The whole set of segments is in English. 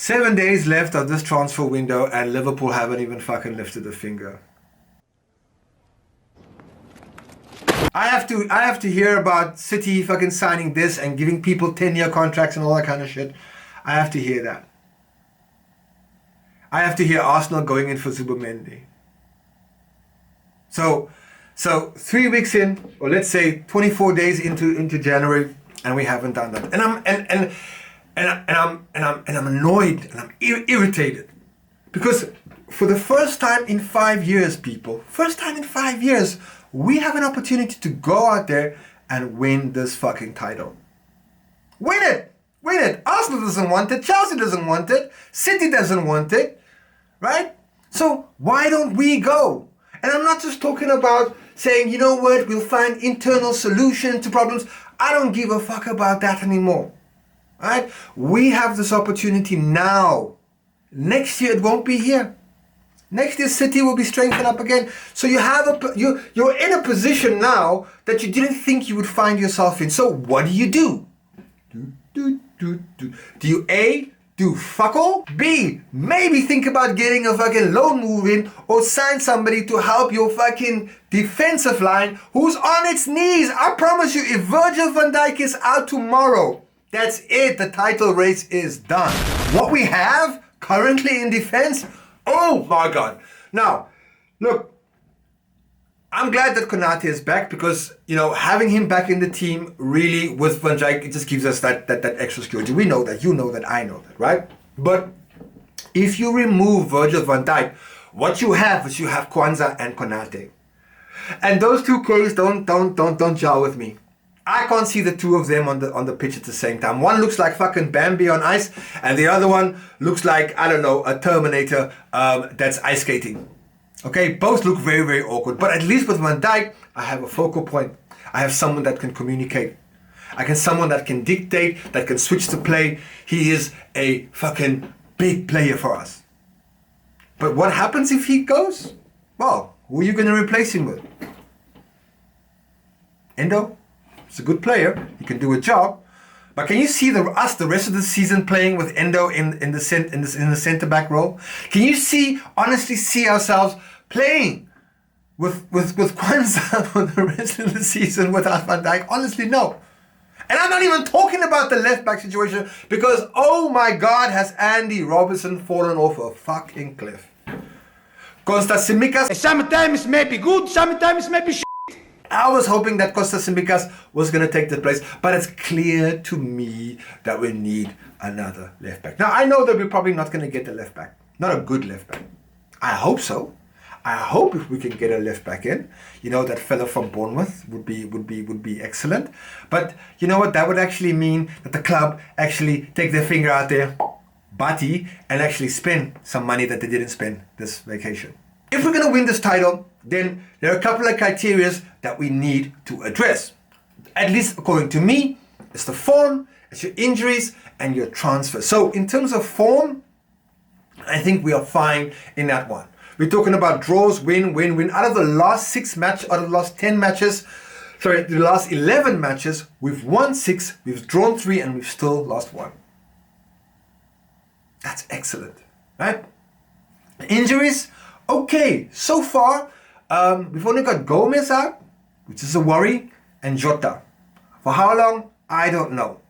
7 days left of this transfer window and Liverpool haven't even fucking lifted a finger. I have to hear about City fucking signing this and giving people 10-year contracts and all that kind of shit. I have to hear that. I have to hear Arsenal going in for Zubomendi. So 3 weeks in, or let's say 24 days into January, and we haven't done that. And I'm annoyed and I'm irritated because for the first time in 5 years, people, we have an opportunity to go out there and win this fucking title. Win it! Win it! Arsenal doesn't want it, Chelsea doesn't want it, City doesn't want it, right? So why don't we go? And I'm not just talking about saying, you know what, we'll find internal solution to problems. I don't give a fuck about that anymore, right? We have this opportunity now. Next year it won't be here. Next year, City will be strengthened up again. So you're in a position now that you didn't think you would find yourself in. So what do? Do you A, do fuck all? B, maybe think about getting a fucking loan move in or sign somebody to help your fucking defensive line who's on its knees. I promise you, if Virgil van Dijk is out tomorrow, that's it. The title race is done. What we have currently in defense, oh my God. Now, look, I'm glad that Konate is back because, you know, having him back in the team really with Van Dijk, it just gives us that extra security. We know that, you know that, I know that, right? But if you remove Virgil van Dijk, what you have is you have Kwanzaa and Konate. And those two Ks don't gel with me. I can't see the two of them on the pitch at the same time. One looks like fucking Bambi on ice, and the other one looks like, I don't know, a Terminator that's ice skating. Okay, both look very, very awkward. But at least with Van Dijk, I have a focal point. I have someone that can communicate. Someone that can dictate, that can switch the play. He is a fucking big player for us. But what happens if he goes? Well, who are you going to replace him with? Endo? He's a good player. He can do a job. But can you see us the rest of the season playing with Endo in the centre back role? Can you honestly see ourselves playing with Kwanzaa for the rest of the season without Van Dijk? Honestly, no. And I'm not even talking about the left back situation because, oh my God, has Andy Robertson fallen off a fucking cliff. Kostas Tsimikas. Sometimes maybe good, sometimes maybe shit. I was hoping that Kostas Tsimikas was going to take the place, but it's clear to me that we need another left back. Now, I know that we're probably not going to get a left back, not a good left back. I hope so. I hope if we can get a left back in, you know, that fella from Bournemouth would be excellent. But you know what? That would actually mean that the club actually take their finger out there, butty, and actually spend some money that they didn't spend this vacation. If we're going to win this title, then there are a couple of criteria that we need to address. At least according to me, it's the form, it's your injuries, and your transfer. So in terms of form, I think we are fine in that one. We're talking about draws, win. Out of the last 10 matches, the last 11 matches, we've won 6, we've drawn 3, and we've still lost 1. That's excellent, right? Injuries, okay, so far, we've only got Gomez out, which is a worry, and Jota. For how long? I don't know,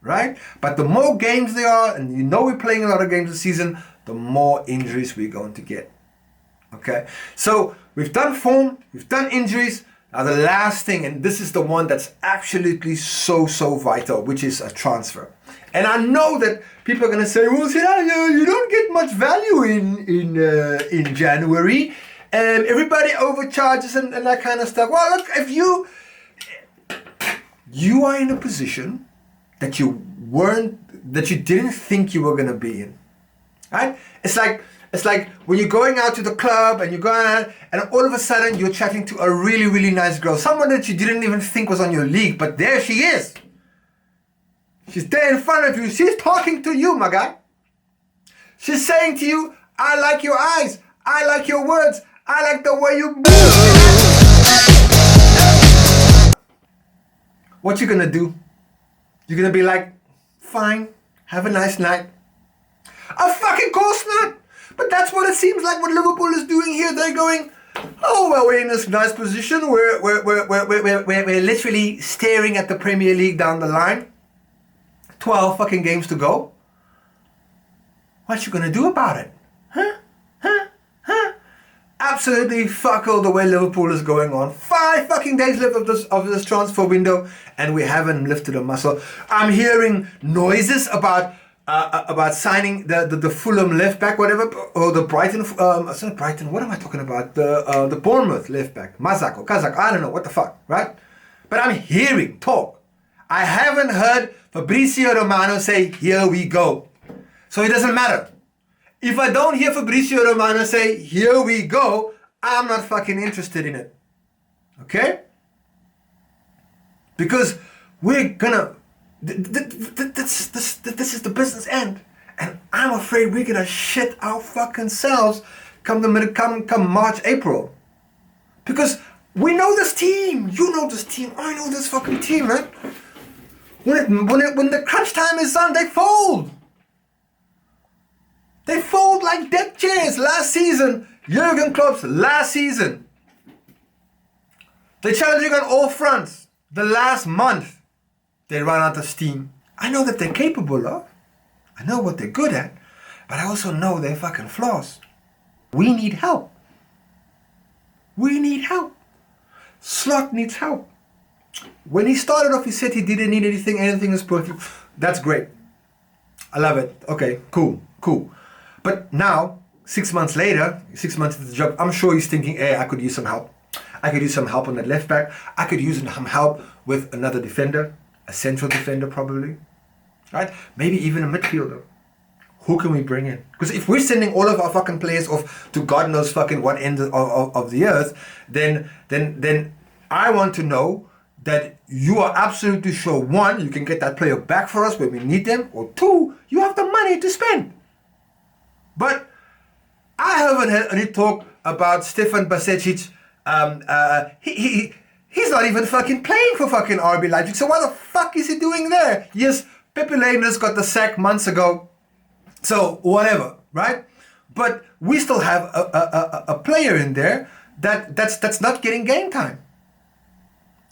right? But the more games there are, and you know we're playing a lot of games this season, the more injuries we're going to get. Okay, so we've done form, we've done injuries. Now the last thing, and this is the one that's absolutely so vital, which is a transfer. And I know that people are going to say, well, you don't get much value in January. Everybody overcharges and that kind of stuff. Well, look, if you are in a position that you didn't think you were going to be in, right? It's like when you're going out to the club and you're going out and all of a sudden you're chatting to a really, really nice girl. Someone that you didn't even think was on your league, but there she is. She's there in front of you. She's talking to you, my guy. She's saying to you, I like your eyes. I like your words. I like the way you move. What you gonna do? You're gonna be like, fine, have a nice night. Of fucking course not. But that's what it seems like what Liverpool is doing here. They're going, oh, well, we're in this nice position. We're literally staring at the Premier League down the line. 12 fucking games to go. What you gonna do about it? Huh? Absolutely fuck all the way Liverpool is going on. 5 fucking days left of this transfer window, and we haven't lifted a muscle. I'm hearing noises about signing the Fulham left back, whatever, or the Brighton. It's not Brighton. What am I talking about? The Bournemouth left back, Mazak or Kazak. I don't know what the fuck, right? But I'm hearing talk. I haven't heard Fabrizio Romano say, "Here we go." So it doesn't matter. If I don't hear Fabrizio Romano say, "Here we go," I'm not fucking interested in it. Okay? Because we're gonna... This is the business end. And I'm afraid we're gonna shit our fucking selves come March, April. Because we know this team. You know this team. I know this fucking team, man. When the crunch time is on, they fold. They fold like deck chairs. Last season, Jurgen Klopp's last season. They're challenging on all fronts. The last month, they run out of steam. I know that they're capable of. I know what they're good at. But I also know their fucking flaws. We need help. We need help. Slot needs help. When he started off, he said he didn't need anything. Anything is perfect. That's great. I love it. Okay, cool. But now, 6 months later, 6 months into the job, I'm sure he's thinking, hey, I could use some help. I could use some help on that left back. I could use some help with another defender, a central defender probably, right? Maybe even a midfielder. Who can we bring in? Because if we're sending all of our fucking players off to God knows fucking what end of the earth, then I want to know that you are absolutely sure, 1, you can get that player back for us when we need them, or 2, you have the money to spend. But I haven't heard any talk about Stefan Basic. He's not even fucking playing for fucking RB Leipzig. So what the fuck is he doing there? Yes, Pepe Leiners got the sack months ago. So whatever, right? But we still have a player in there that's not getting game time.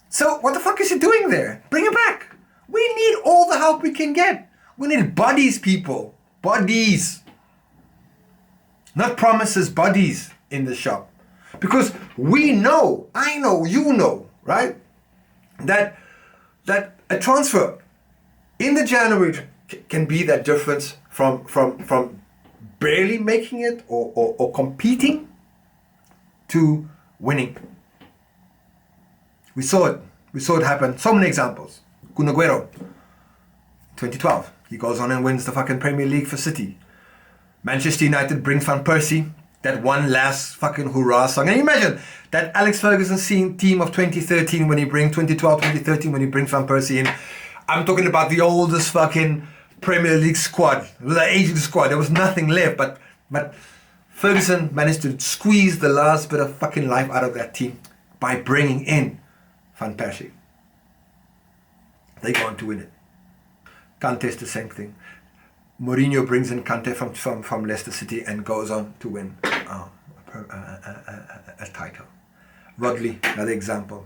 So what the fuck is he doing there? Bring him back. We need all the help we can get. We need buddies, people. Buddies. Not promises, buddies in the shop. Because we know, I know, you know, right? That a transfer in the January can be that difference from barely making it or competing to winning. We saw it happen. So many examples. Kun Aguero, 2012. He goes on and wins the fucking Premier League for City. Manchester United brings Van Persie, that one last fucking hurrah song. And you imagine that Alex Ferguson team of 2013 when he brings 2012, 2013 when he brings Van Persie in. I'm talking about the oldest fucking Premier League squad, the aging squad. There was nothing left, but Ferguson managed to squeeze the last bit of fucking life out of that team by bringing in Van Persie. They go on to win it. Kante's the same thing. Mourinho brings in Kante from Leicester City and goes on to win a title. Rodley, another example.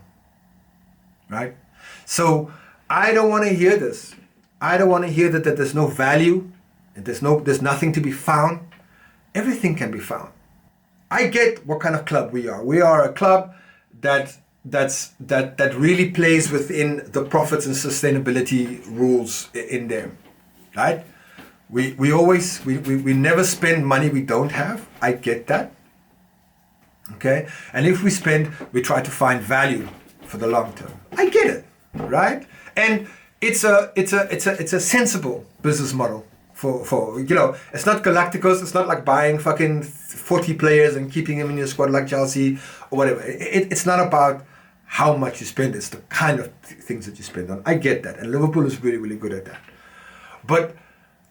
Right? So I don't want to hear this. I don't want to hear that there's no value, there's nothing to be found. Everything can be found. I get what kind of club we are. We are a club that really plays within the profits and sustainability rules in there. Right? We never spend money we don't have. I get that. Okay? And if we spend, we try to find value for the long term. I get it, right? And it's a sensible business model for it's not Galacticos, it's not like buying fucking 40 players and keeping them in your squad like Chelsea or whatever. It's not about how much you spend, it's the kind of things that you spend on. I get that. And Liverpool is really, really good at that. But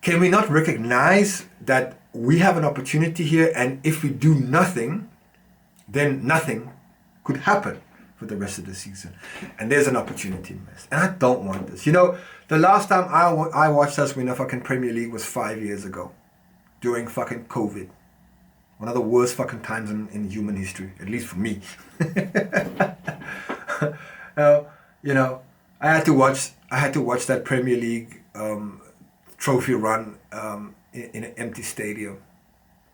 can we not recognize that we have an opportunity here, and if we do nothing, then nothing could happen for the rest of the season? And there's an opportunity missed. And I don't want this. The last time I watched us win a fucking Premier League was 5 years ago. during fucking COVID. One of the worst fucking times in human history, at least for me. You know, I had to watch that Premier League trophy run in an empty stadium.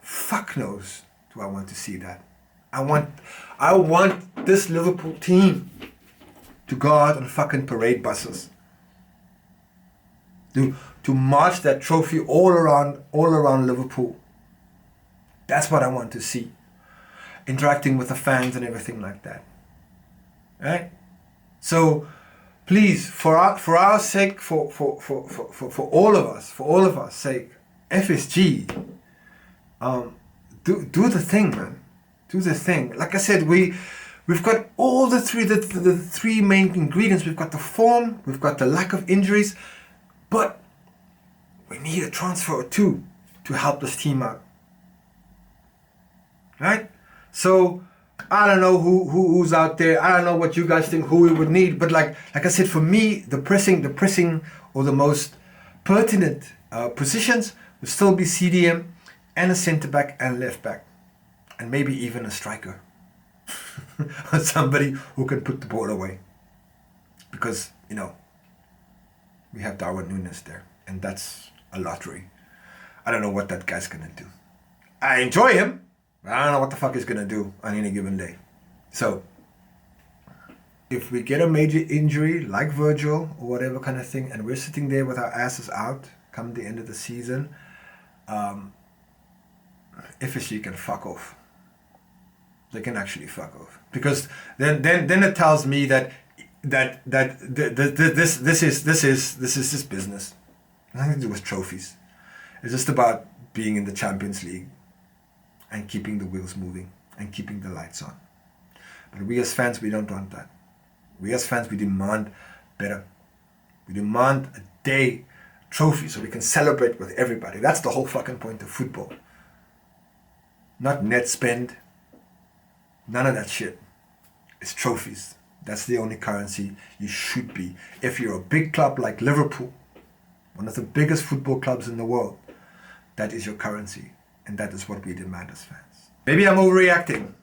Fuck knows do I want to see that. I want this Liverpool team to go out on fucking parade buses. To march that trophy all around Liverpool. That's what I want to see. Interacting with the fans and everything like that. Right? So please, for our sake, for all of us sake, FSG, do the thing, man. Do the thing. Like I said, we've got all the three main ingredients. We've got the form, we've got the lack of injuries, but we need a transfer or two to help this team out. Right? So I don't know who's out there. I don't know what you guys think who we would need. But like I said, for me, the pressing or the most pertinent positions would still be CDM and a centre back and left back, and maybe even a striker, or somebody who can put the ball away. Because we have Darwin Núñez there, and that's a lottery. I don't know what that guy's gonna do. I enjoy him. I don't know what the fuck he's gonna do on any given day. So, if we get a major injury like Virgil or whatever kind of thing, and we're sitting there with our asses out come the end of the season, FSG can fuck off. They can actually fuck off, because then it tells me that this is just business. Nothing to do with trophies. It's just about being in the Champions League and keeping the wheels moving and keeping the lights on. But we as fans, we don't want that. We as fans, we demand better. We demand a day trophy so we can celebrate with everybody. That's the whole fucking point of football. Not net spend. None of that shit. It's trophies. That's the only currency you should be. If you're a big club like Liverpool, one of the biggest football clubs in the world, that is your currency. And that is what we demand as fans. Maybe I'm overreacting.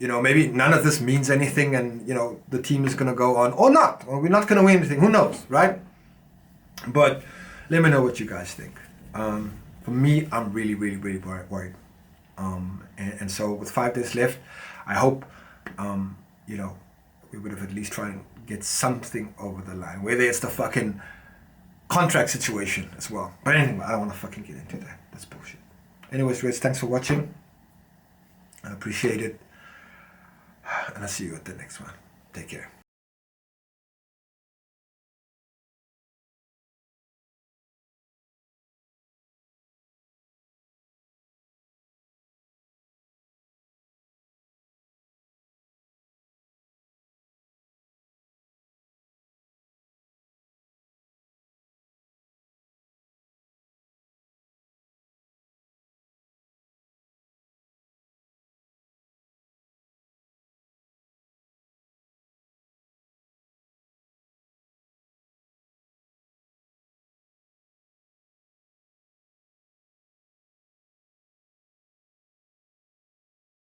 Maybe none of this means anything, and the team is gonna go on or not, or we're not gonna win anything. Who knows, right? But let me know what you guys think. For me, I'm really, really, really worried. And so with 5 days left, I hope we would have at least tried and get something over the line. Whether it's the fucking contract situation as well. But anyway, I don't want to fucking get into that. That's bullshit. Anyways, Reds, thanks for watching. I appreciate it. And I'll see you at the next one. Take care.